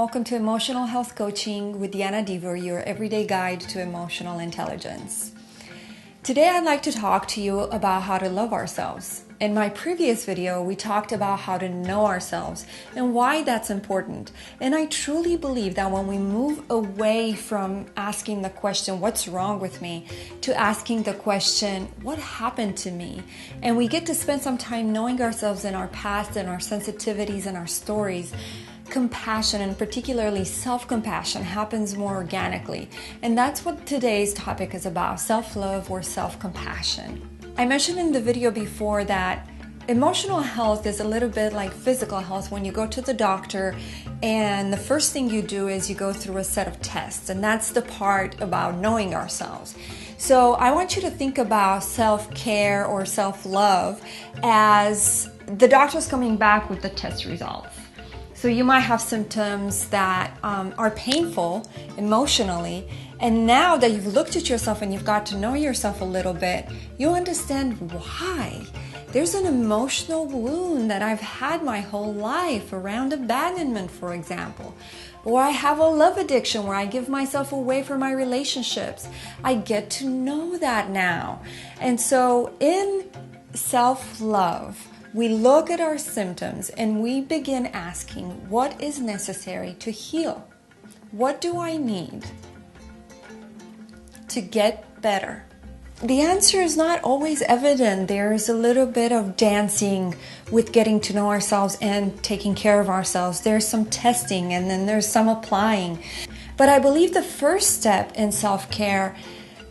welcome to Emotional Health Coaching with Diana Deaver, your everyday guide to emotional intelligence. Today I'd like to talk to you about how to love ourselves. In my previous video, we talked about how to know ourselves and why that's important. And I truly believe that when we move away from asking the question, what's wrong with me, to asking the question, what happened to me? And we get to spend some time knowing ourselves and our past and our sensitivities and our stories. Compassion, and particularly self-compassion, happens more organically. And that's what today's topic is about, self-love or self-compassion. I mentioned in the video before that emotional health is a little bit like physical health when you go to the doctor and the first thing you do is you go through a set of tests, and that's the part about knowing ourselves. So I want you to think about self-care or self-love as the doctor's coming back with the test results. So you might have symptoms that are painful emotionally, and now that you've looked at yourself and you've got to know yourself a little bit, you understand why. There's an emotional wound that I've had my whole life around abandonment, for example. Or I have a love addiction where I give myself away from my relationships. I get to know that now. And so in self-love, we look at our symptoms and we begin asking, what is necessary to heal? What do I need to get better? The answer is not always evident. There's a little bit of dancing with getting to know ourselves and taking care of ourselves. There's some testing and then there's some applying. But I believe the first step in self-care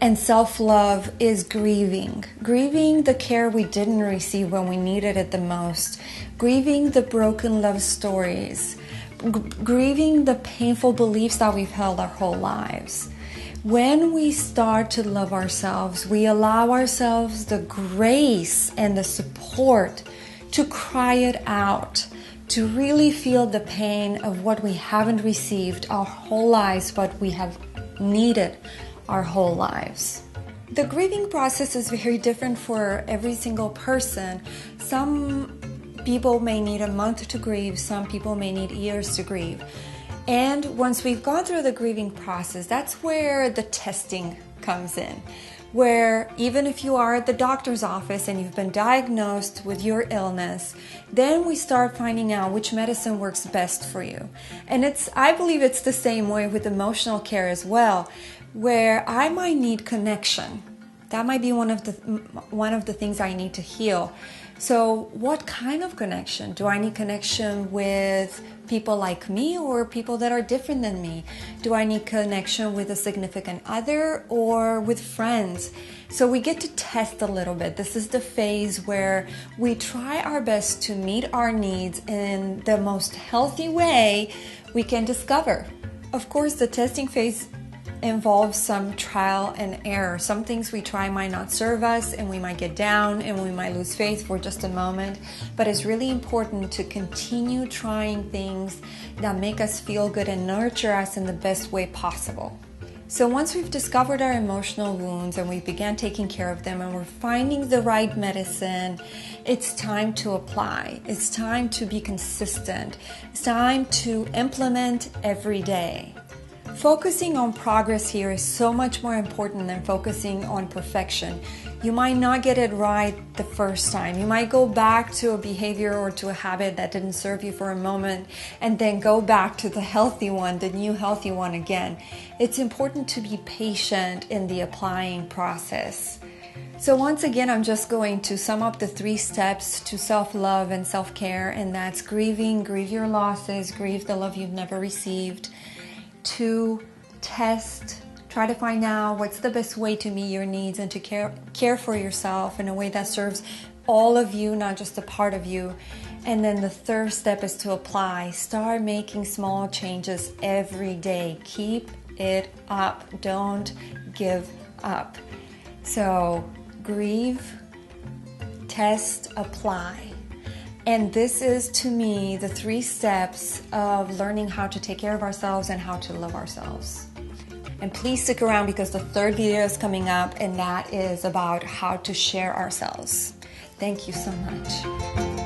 and self-love is grieving. Grieving the care we didn't receive when we needed it the most. Grieving the broken love stories. Grieving the painful beliefs that we've held our whole lives. When we start to love ourselves, we allow ourselves the grace and the support to cry it out, to really feel the pain of what we haven't received our whole lives, but we have needed our whole lives. The grieving process is very different for every single person. Some people may need a month to grieve, some people may need years to grieve. And once we've gone through the grieving process, that's where the testing comes in. Where even if you are at the doctor's office and you've been diagnosed with your illness, then we start finding out which medicine works best for you. And I believe it's the same way with emotional care as well, where I might need connection. That might be one of the things I need to heal. So what kind of connection? Do I need connection with people like me or people that are different than me? Do I need connection with a significant other or with friends? So we get to test a little bit. This is the phase where we try our best to meet our needs in the most healthy way we can discover. Of course, the testing phase involves some trial and error. Some things we try might not serve us and we might get down and we might lose faith for just a moment, but it's really important to continue trying things that make us feel good and nurture us in the best way possible. So once we've discovered our emotional wounds and we began taking care of them and we're finding the right medicine, it's time to apply. It's time to be consistent. It's time to implement every day. Focusing on progress here is so much more important than focusing on perfection. You might not get it right the first time. You might go back to a behavior or to a habit that didn't serve you for a moment and then go back to the healthy one, the new healthy one again. It's important to be patient in the applying process. So once again, I'm just going to sum up the 3 steps to self-love and self-care, and that's grieving, grieve your losses, grieve the love you've never received. 2, test, try to find out what's the best way to meet your needs and to care for yourself in a way that serves all of you, not just a part of you. And then the 3rd step is to apply. Start making small changes every day. Keep it up. Don't give up. So grieve, test, apply. And this is, to me, the 3 steps of learning how to take care of ourselves and how to love ourselves. And please stick around because the 3rd video is coming up, and that is about how to share ourselves. Thank you so much.